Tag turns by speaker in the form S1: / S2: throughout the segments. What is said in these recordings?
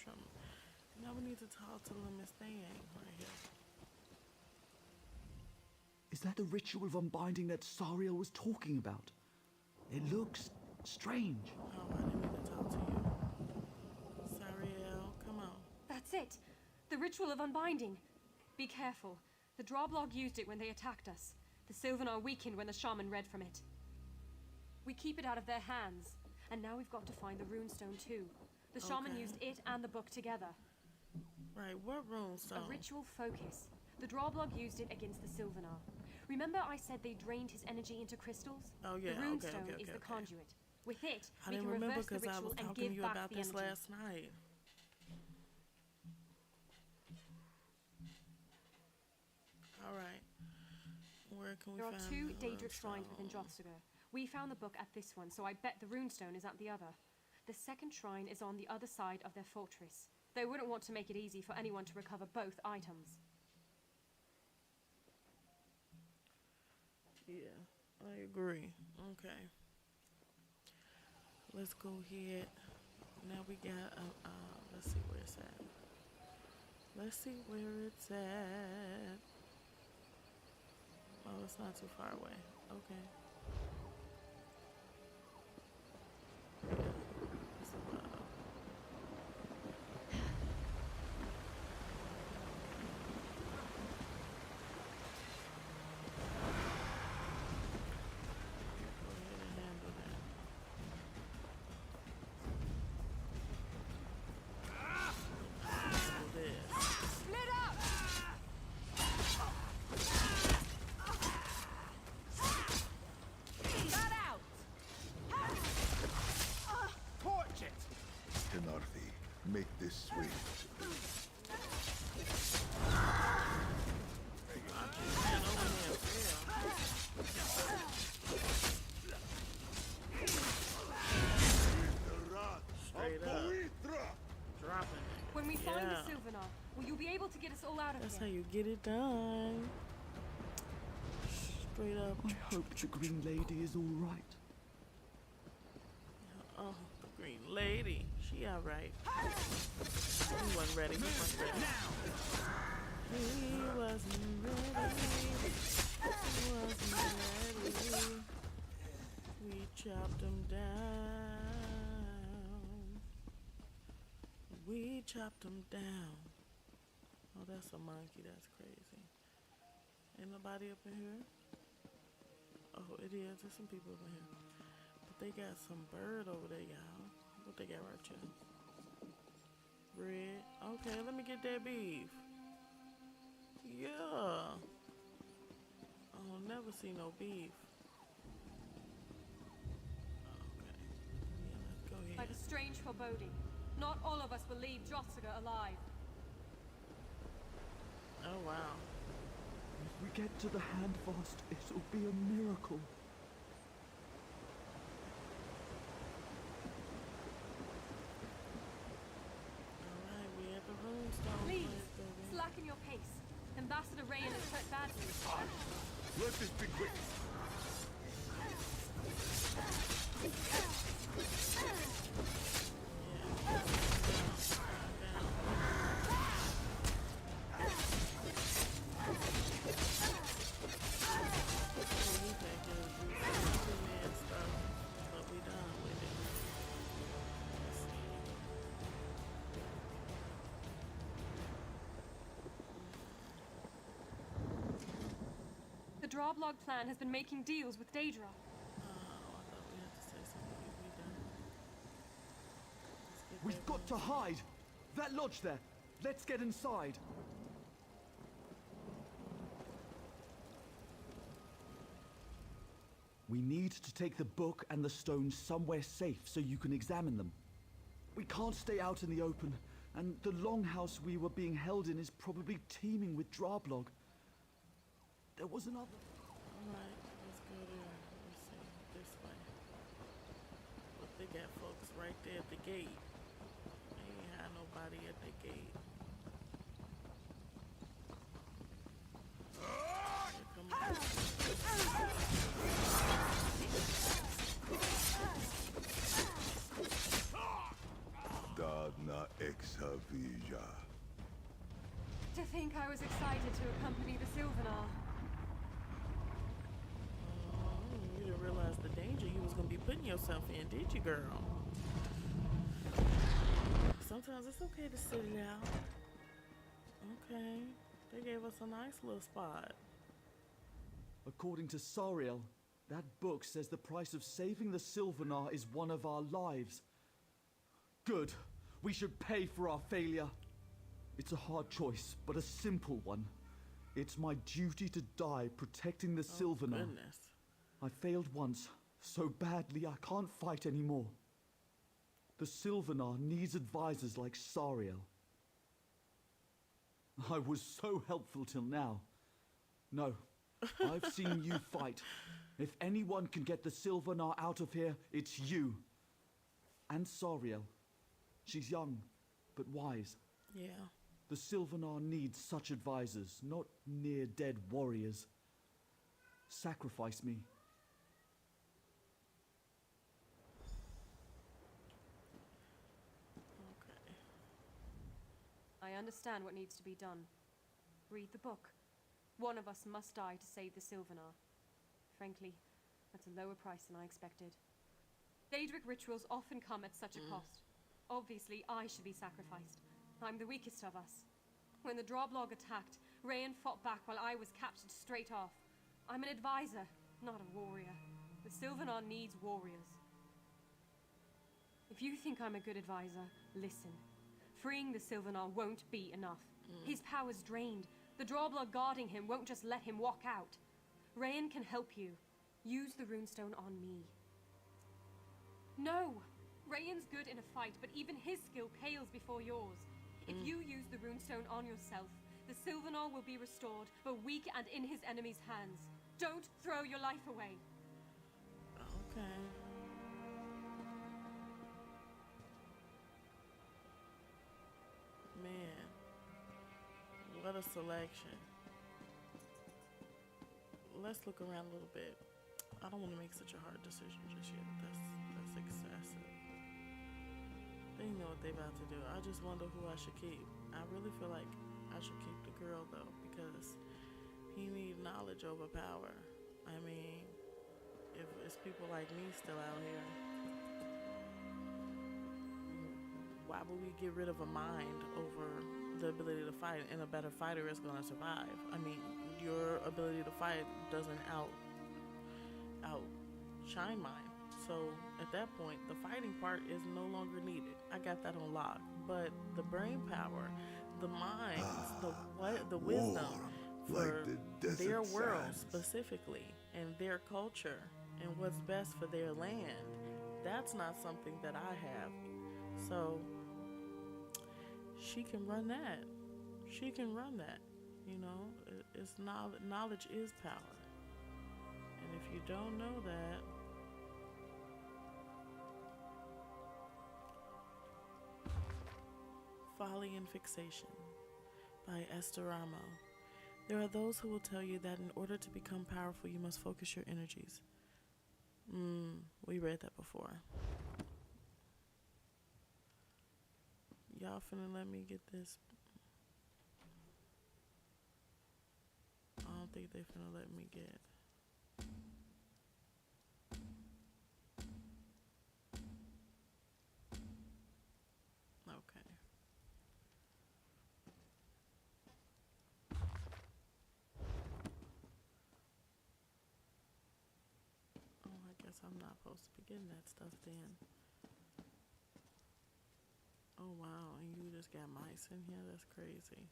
S1: Shum. Now we need to talk to them. Miss Thing right here.
S2: Is that the ritual of unbinding that Sariel was talking about? It looks strange.
S1: Oh, I didn't mean to talk to you. Sariel, come on.
S3: That's it. The ritual of unbinding. Be careful. The Drawblog used it when they attacked us. The Sylvanar weakened when the shaman read from it. We keep it out of their hands. And now we've got to find the runestone too. The shaman used it and the book together.
S1: Right, what runestone?
S3: A ritual focus. The Drawblog used it against the Sylvanar. Remember I said they drained his energy into crystals?
S1: Oh yeah,
S3: the runestone is the conduit. With it, we can reverse the ritual and give back the energy.
S1: Last night. All right. Where can we find the
S3: There are 2 Daedric shrines within Drothsagar. We found the book at this one, so I bet the runestone is at the other. The second shrine is on the other side of their fortress. They wouldn't want to make it easy for anyone to recover both items.
S1: Yeah, I agree. Okay. Let's go ahead. Now we got, let's see where it's at. Let's see where it's at. Oh, it's not too far away. Okay.
S4: Make this swift.
S1: Straight up. Dropping it.
S3: When we find the Sylvanar, will you be able to get us all out of
S1: That's
S3: here?
S1: how you get it done. Straight up.
S2: I hope the Green Lady is all right.
S1: Oh, the Green Lady. She alright. He wasn't ready. He wasn't ready. He wasn't ready. He wasn't ready. We chopped him down. We chopped him down. Oh, that's a monkey. That's crazy. Ain't nobody up in here? Oh, it is. There's some people up in here. But they got some bird over there, y'all. What they got right here? Bread. Okay, let me get that beef. Yeah. Oh, never see no beef. Okay. Yeah, let's go ahead.
S3: By the strange foreboding, not all of us will leave Drothsagar alive.
S1: Oh, wow.
S2: If we get to the Handfast, it'll be a miracle.
S1: Alright, we at the runestone.
S3: Please, slacken your pace. Ambassador Rayan is hurt badly.
S4: Let this be quick.
S3: The Drawblog clan has been making deals with Daedra.
S1: Oh, I thought we had to say something. We done.
S2: We've got to hide! That lodge there! Let's get inside! We need to take the book and the stones somewhere safe so you can examine them. We can't stay out in the open, and the longhouse we were being held in is probably teeming with Drawblog. There was another...
S1: Alright, let's go there. Let's see, this way. But they got folks right there at the gate. They ain't had nobody at the gate. Here come
S4: Dagna exa.
S3: think I was excited to accompany the Sylvanar.
S1: You didn't realize the danger you was gonna be putting yourself in, did you, girl? Sometimes it's okay to sit it out. Okay, they gave us a nice little spot.
S2: According to Sariel, that book says the price of saving the Sylvanar is one of our lives. Good. We should pay for our failure. It's a hard choice, but a simple one. It's my duty to die protecting the Sylvanar.
S1: Goodness.
S2: I failed once, so badly I can't fight anymore. The Sylvanar needs advisors like Sariel. I was so helpful till now. No, I've seen you fight. If anyone can get the Sylvanar out of here, it's you. And Sariel. She's young, but wise.
S1: Yeah.
S2: The Sylvanar needs such advisors, not near-dead warriors. Sacrifice me.
S1: Okay.
S3: I understand what needs to be done. Read the book. One of us must die to save the Sylvanar. Frankly, that's a lower price than I expected. Daedric rituals often come at such a cost. Obviously, I should be sacrificed. I'm the weakest of us. When the Droblog attacked, Rayan fought back while I was captured straight off. I'm an advisor, not a warrior. The Sylvanar needs warriors. If you think I'm a good advisor, listen. Freeing the Sylvanar won't be enough. His power's drained. The Droblog guarding him won't just let him walk out. Rayan can help you. Use the runestone on me. No! Rayan's good in a fight, but even his skill pales before yours. If you use the runestone on yourself, the Sylvanar will be restored, but weak and in his enemy's hands. Don't throw your life away.
S1: Okay. Man, what a selection. Let's look around a little bit. I don't want to make such a hard decision just yet. That's excessive. They know what they about to do. I just wonder who I should keep. I really feel like I should keep the girl though, because he needs knowledge over power. I mean, if it's people like me still out here, why would we get rid of a mind over the ability to fight? And a better fighter is going to survive. I mean, your ability to fight doesn't outshine mine. So at that point, the fighting part is no longer needed. I got that on lock. But the brain power, the minds, the wisdom for
S4: like the
S1: their
S4: desert
S1: world
S4: sands.
S1: specifically, and their culture, and what's best for their land, that's not something that I have. So she can run that. She can run that. You know, it's knowledge is power. And if you don't know that, Folly and Fixation by Esther Ramo. There are those who will tell you that in order to become powerful, you must focus your energies. We read that before. Y'all finna let me get this. I don't think they finna let me get. Okay. Oh, I guess I'm not supposed to be getting that stuff then. Oh wow, and you just got mice in here? That's crazy.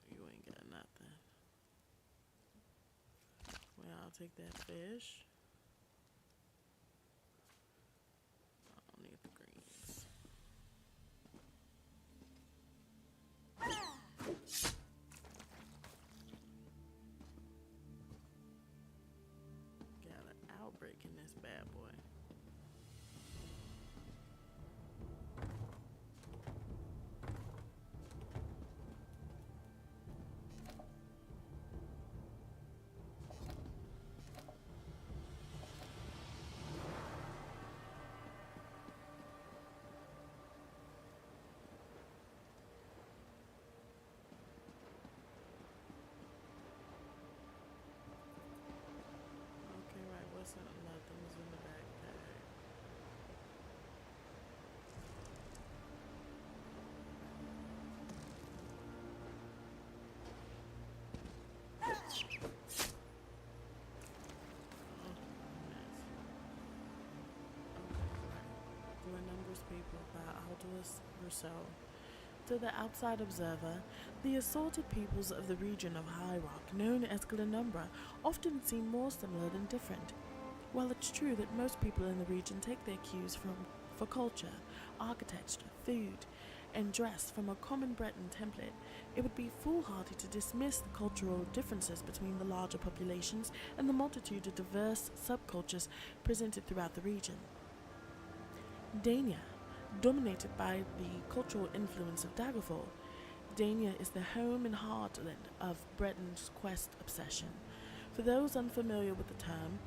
S1: You ain't got nothing. Well, I'll take that fish. I don't need the greens. Got an outbreak in this bad boy. so. To the outside observer, the assorted peoples of the region of High Rock, known as Glenumbra, often seem more similar than different. While it's true that most people in the region take their cues for culture, architecture, food, and dress from a common Breton template, it would be foolhardy to dismiss the cultural differences between the larger populations and the multitude of diverse subcultures presented throughout the region. Dania, dominated by the cultural influence of Daggerfall, Dania is the home and heartland of Breton's quest obsession. For those unfamiliar with the term,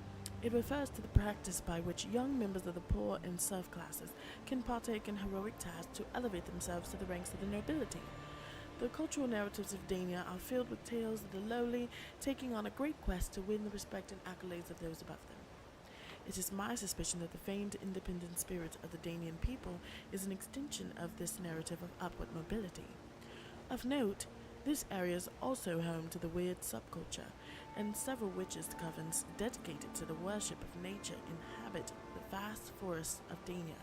S1: it refers to the practice by which young members of the poor and serf classes can partake in heroic tasks to elevate themselves to the ranks of the nobility. The cultural narratives of Dania are filled with tales of the lowly taking on a great quest to win the respect and accolades of those above them. It is my suspicion that the famed independent spirit of the Danian people is an extension of this narrative of upward mobility. Of note, this area is also home to the weird subculture, and several witches' covens dedicated to the worship of nature inhabit the vast forests of Dania.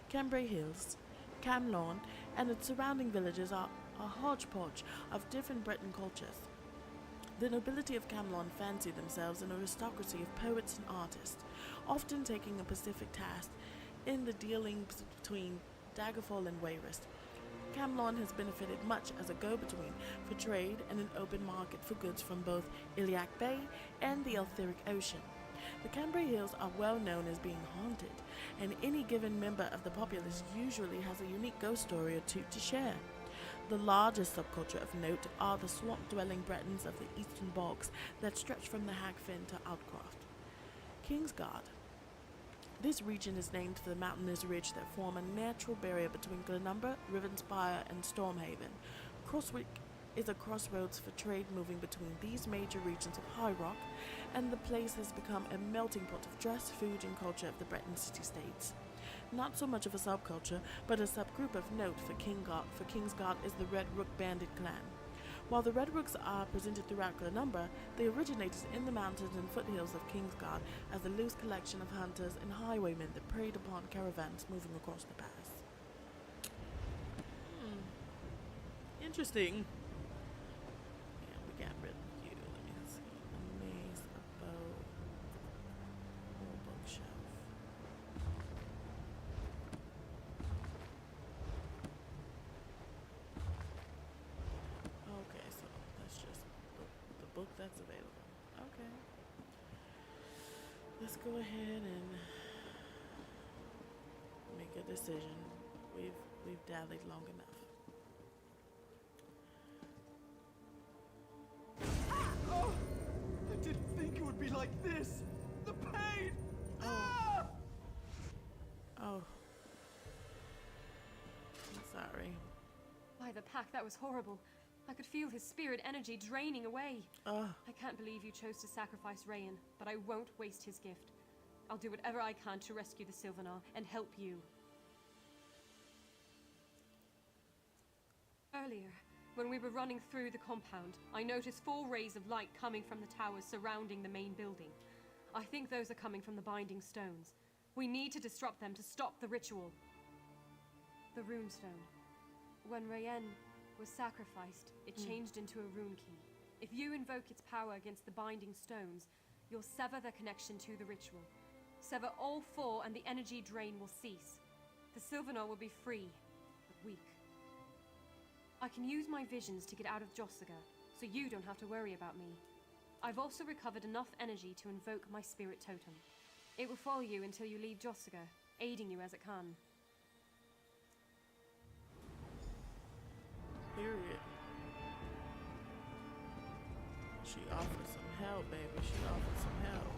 S1: Cambrai Hills, Camlawn, and its surrounding villages are a hodgepodge of different Breton cultures. The nobility of Camlawn fancy themselves an aristocracy of poets and artists, often taking a pacific task in the dealings between Daggerfall and Wayrest. Camlawn has benefited much as a go-between for trade and an open market for goods from both Iliac Bay and the Eltheric Ocean. The Cambrai Hills are well known as being haunted, and any given member of the populace usually has a unique ghost story or two to share. The largest subculture of note are the swamp-dwelling Bretons of the eastern bogs that stretch from the Hag Fen to Outcroft. Kingsguard. This region is named for the mountainous ridge that form a natural barrier between Glenumbra, Rivenspire, and Stormhaven. Crosswick is a crossroads for trade moving between these major regions of High Rock, and the place has become a melting pot of dress, food, and culture of the Breton city-states. Not so much of a subculture, but a subgroup of note for Kingsguard is the Red Rook Bandit clan. While the Red Rooks are presented throughout Glenumbra, they originated in the mountains and foothills of Kingsguard as a loose collection of hunters and highwaymen that preyed upon caravans moving across the pass. Interesting. Yeah, we got rid of you. Let me see. The maze above whole bookshelf. Okay, so that's just the book that's available. Okay. Let's go ahead and make a decision. We've dallied long enough.
S2: Oh, I didn't think it would be like this. The pain. Ah!
S1: Oh. I'm sorry.
S3: By the pack, that was horrible. I could feel his spirit energy draining away.
S1: Ugh.
S3: I can't believe you chose to sacrifice Rayan, but I won't waste his gift. I'll do whatever I can to rescue the Sylvanar and help you. Earlier, when we were running through the compound, I noticed 4 rays of light coming from the towers surrounding the main building. I think those are coming from the binding stones. We need to disrupt them to stop the ritual. The runestone. When Rayan was sacrificed, it changed into a rune key. If you invoke its power against the binding stones, you'll sever their connection to the ritual. Sever all 4 and the energy drain will cease. The Sylvanar will be free, but weak. I can use my visions to get out of Jossiga, so you don't have to worry about me. I've also recovered enough energy to invoke my spirit totem. It will follow you until you leave Jossiga, aiding you as it can.
S1: Period. She offered some help, baby. She offered some help.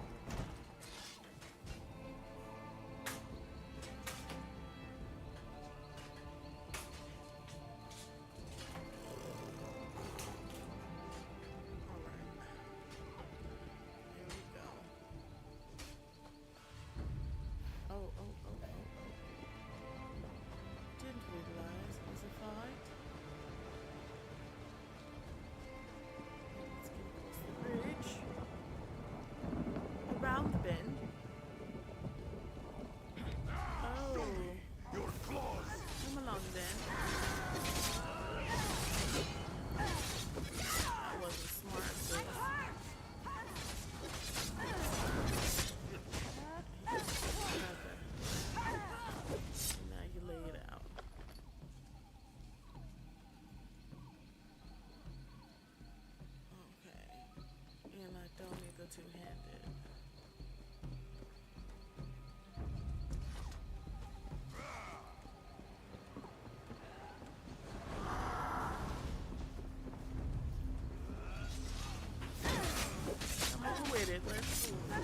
S1: it. Let's do it.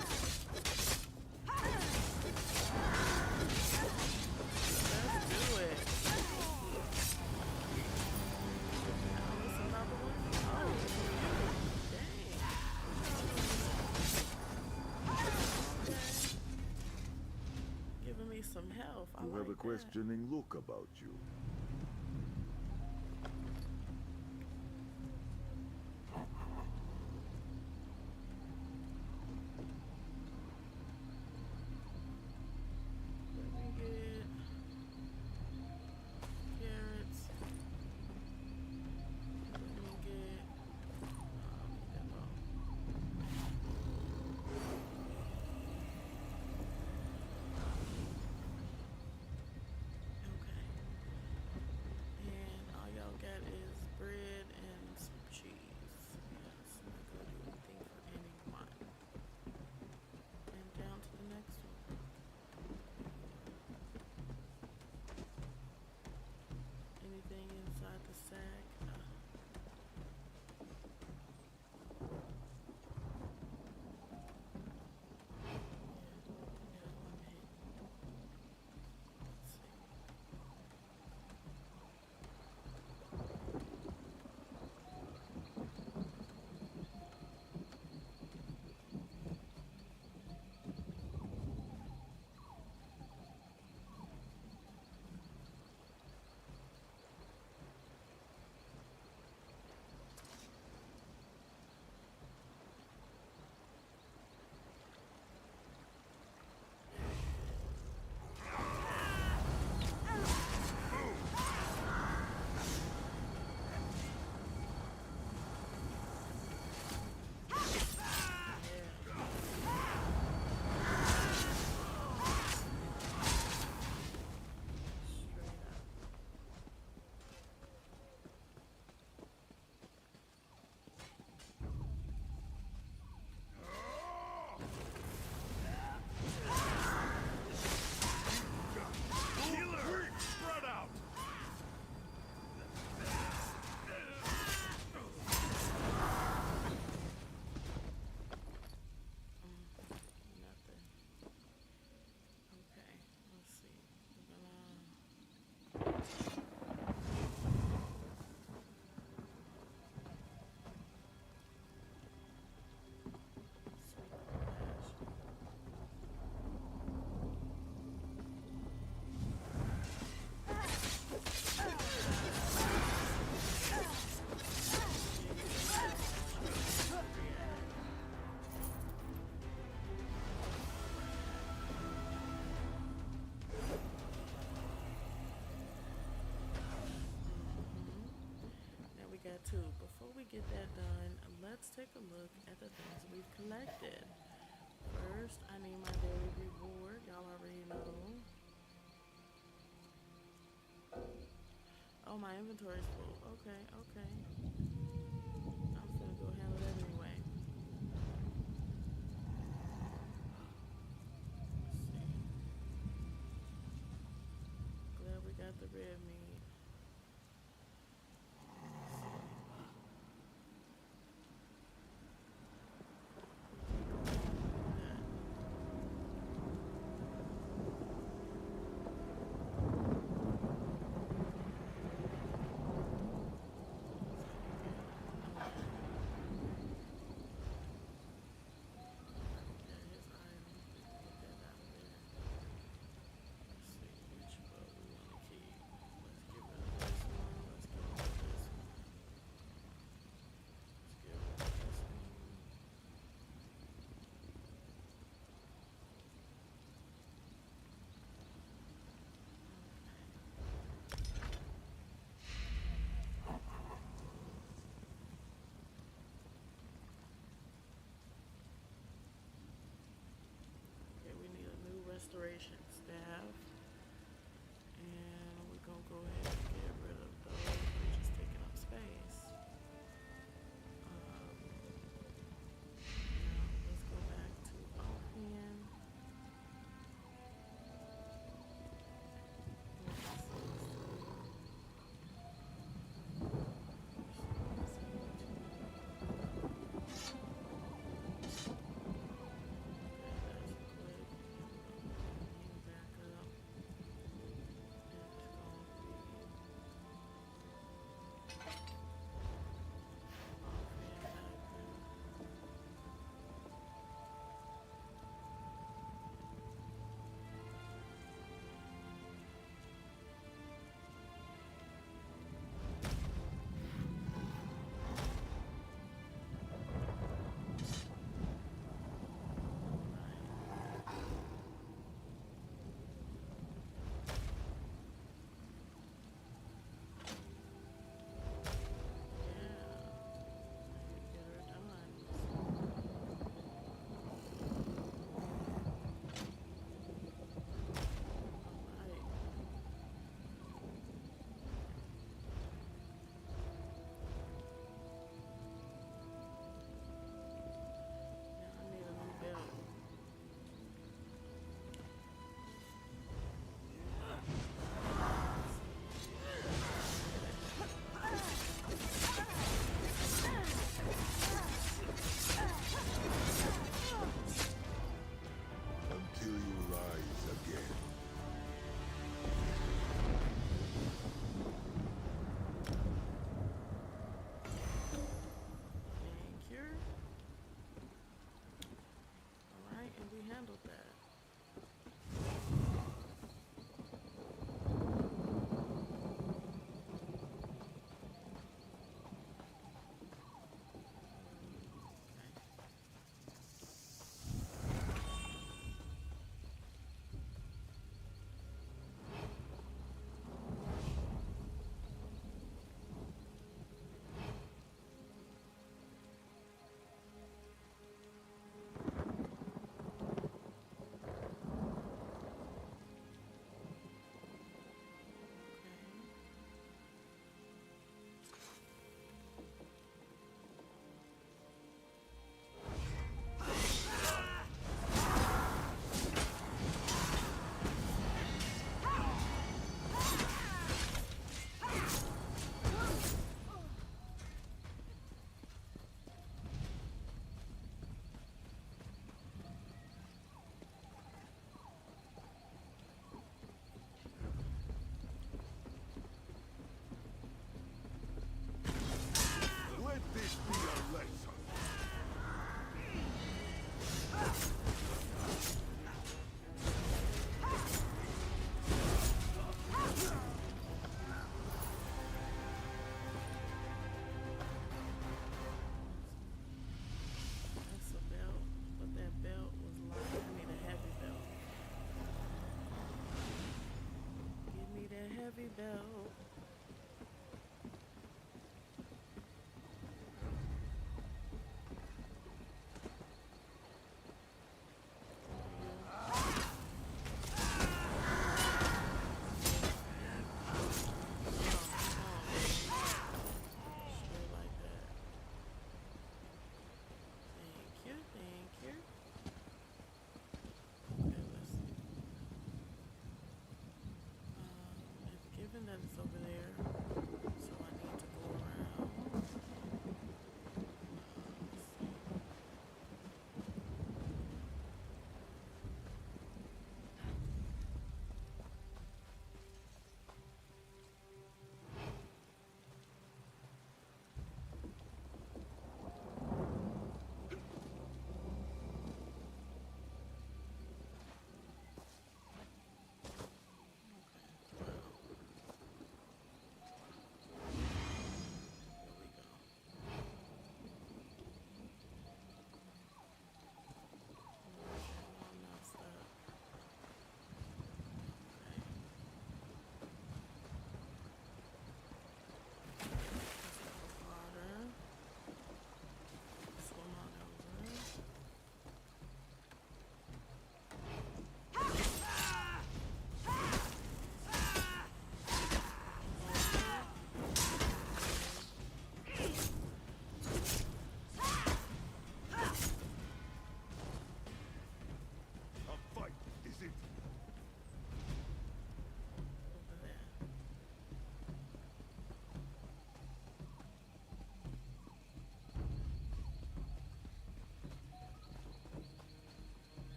S1: Let's do it. Oh, it's another one. Oh, dang. Okay. Giving me some health. I
S4: You
S1: like
S4: have a
S1: that.
S4: questioning look about you.
S1: Let me get carrots. Let me get. I'll leave that alone. Okay. And all y'all got is bread and some cheese. Yes, I'm not gonna do anything for anyone. And down to the next one. Anything inside the sack? Yeah, one hit. Let's see. Nothing. Okay, let's see. We're gonna sweep the pasture. Now we got two. Before we get that done, let's take a look at the things we've collected. First, I need my daily reward. Y'all already know. Oh, my inventory's full. Okay, okay. I'm gonna go handle that anyway. Let's see. Glad we got the red meat.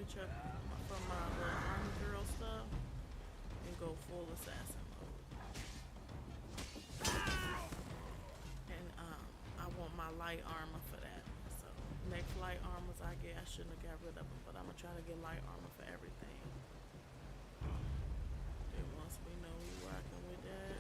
S1: switch up from my little army girl stuff and go full assassin mode. And I want my light armor for that. So next light armors I get, I shouldn't have got rid of them, but I'm gonna try to get light armor for everything. Then once we know we rocking with that.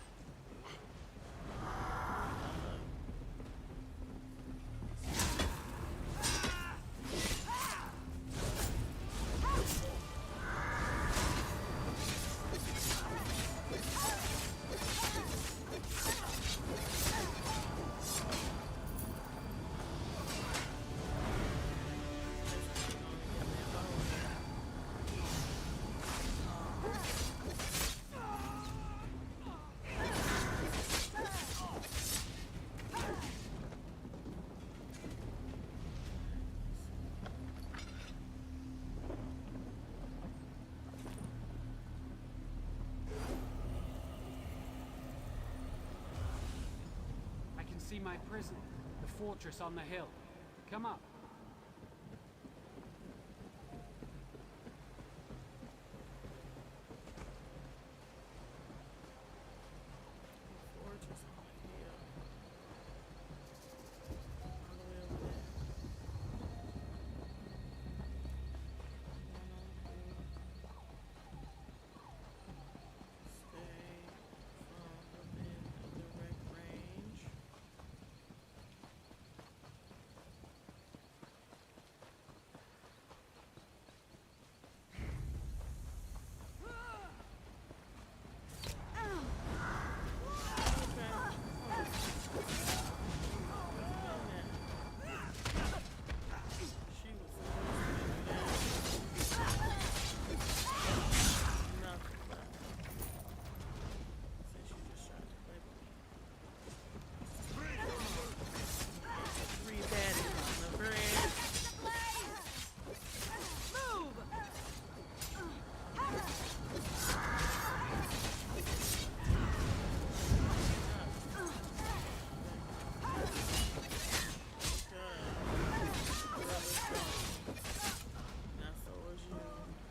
S5: See my prison, the fortress on the hill. Come up.
S1: Fortress on the hill. All the way over there. Stay from within a direct range.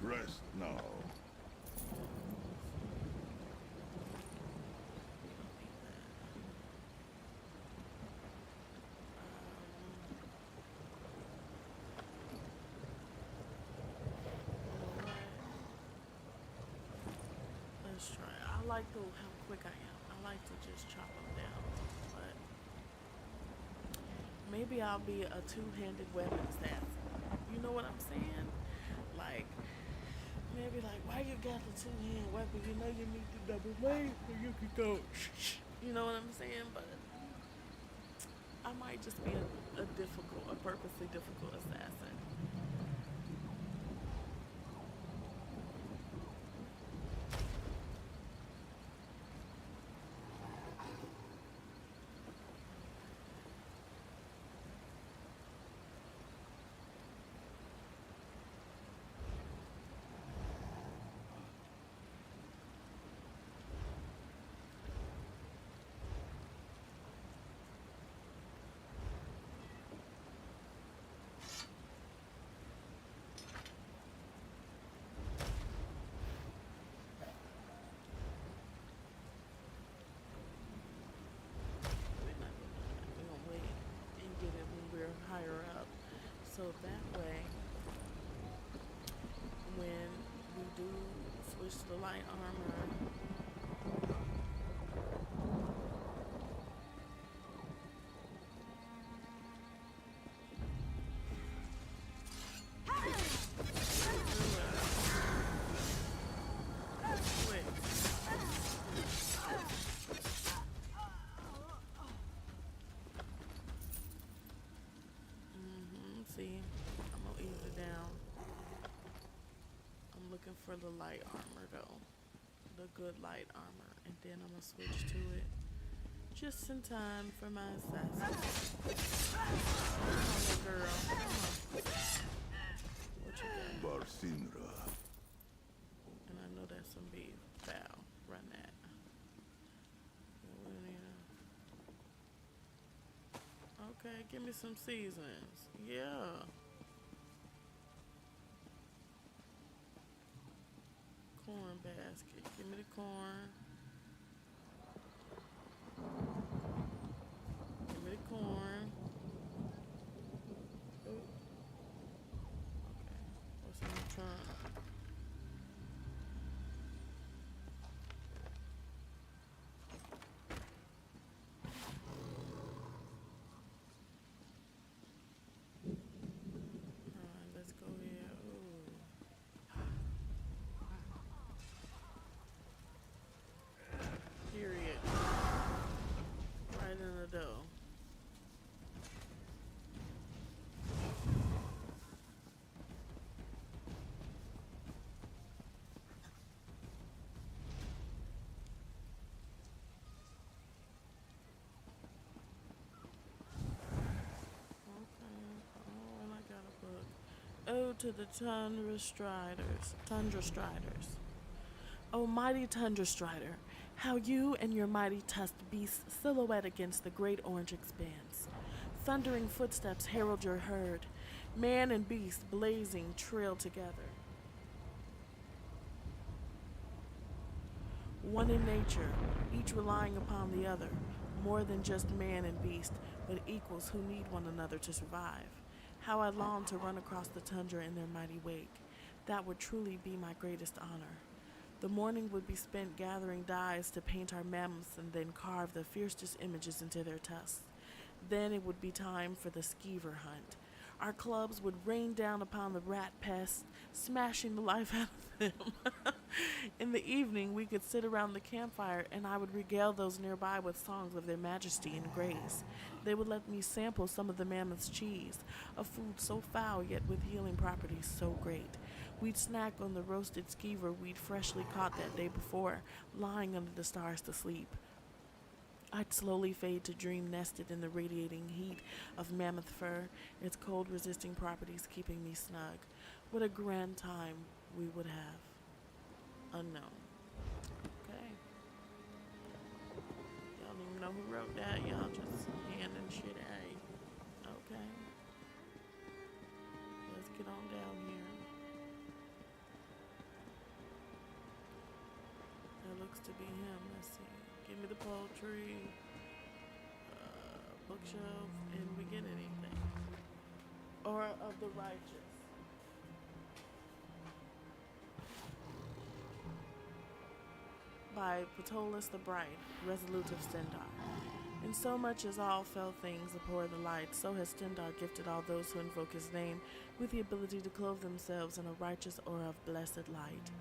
S4: Rest now.
S1: Let's try. I like how quick I am. I like to just chop them down, but maybe I'll be a two-handed weapon assassin. You know what I'm saying? Like, maybe like, why you got the two-hand weapon? You know you need the double blade so you can go. You know what I'm saying? But I might just be a purposely difficult assassin. Higher up, so that way when we do switch to the light armor, see, I'm gonna ease it down. I'm looking for the light armor though, the good light armor, and then I'm gonna switch to it just in time for my assassin. Come on, girl. Come on. What you got?
S4: Barcinra.
S1: And I know that's some beef. Bow. Run that. Okay, give me some seasonings. Yeah. corn. Give me the corn. Ooh. Okay. What's in the trunk? Alright, let's go here. Ooh. Period. Right in the dough. Oh, and I got a book. Ode to the Tundra Striders. Tundra Striders. O mighty Tundra Strider, how you and your mighty tusked beasts silhouette against the great orange expanse. Thundering footsteps herald your herd. Man and beast blazing trail together. One in nature, each relying upon the other, more than just man and beast, but equals who need one another to survive. How I long to run across the tundra in their mighty wake. That would truly be my greatest honor. The morning would be spent gathering dyes to paint our mammoths and then carve the fiercest images into their tusks. Then it would be time for the skeever hunt. Our clubs would rain down upon the rat pests, smashing the life out of them. In the evening, we could sit around the campfire, and I would regale those nearby with songs of their majesty and grace. They would let me sample some of the mammoth's cheese, a food so foul yet with healing properties so great. We'd snack on the roasted skeever we'd freshly caught that day before, lying under the stars to sleep. I'd slowly fade to dream nested in the radiating heat of mammoth fur, its cold-resisting properties keeping me snug. What a grand time we would have. Unknown. Okay. Y'all don't even know who wrote that. Y'all just handing shit out. Okay. Let's get on down here. That looks to be him. Let's see. Give me the poultry, bookshelf, and we get anything. Or of the righteous. By Ptolus the Bright, resolute of Stendar. In so much as all fell things abhor the light, so has Stendar gifted all those who invoke his name with the ability to clothe themselves in a righteous aura of blessed light.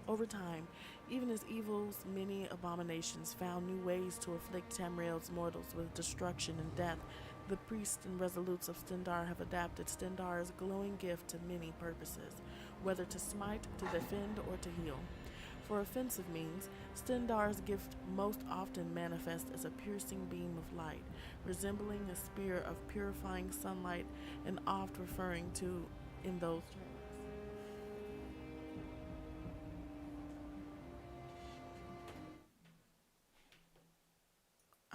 S1: Over time, even as evil's many abominations found new ways to afflict Tamriel's mortals with destruction and death, the priests and resolutes of Stendar have adapted Stendar's glowing gift to many purposes, whether to smite, to defend, or to heal. For offensive means, Stendar's gift most often manifests as a piercing beam of light, resembling a spear of purifying sunlight, and oft referring to in those terms.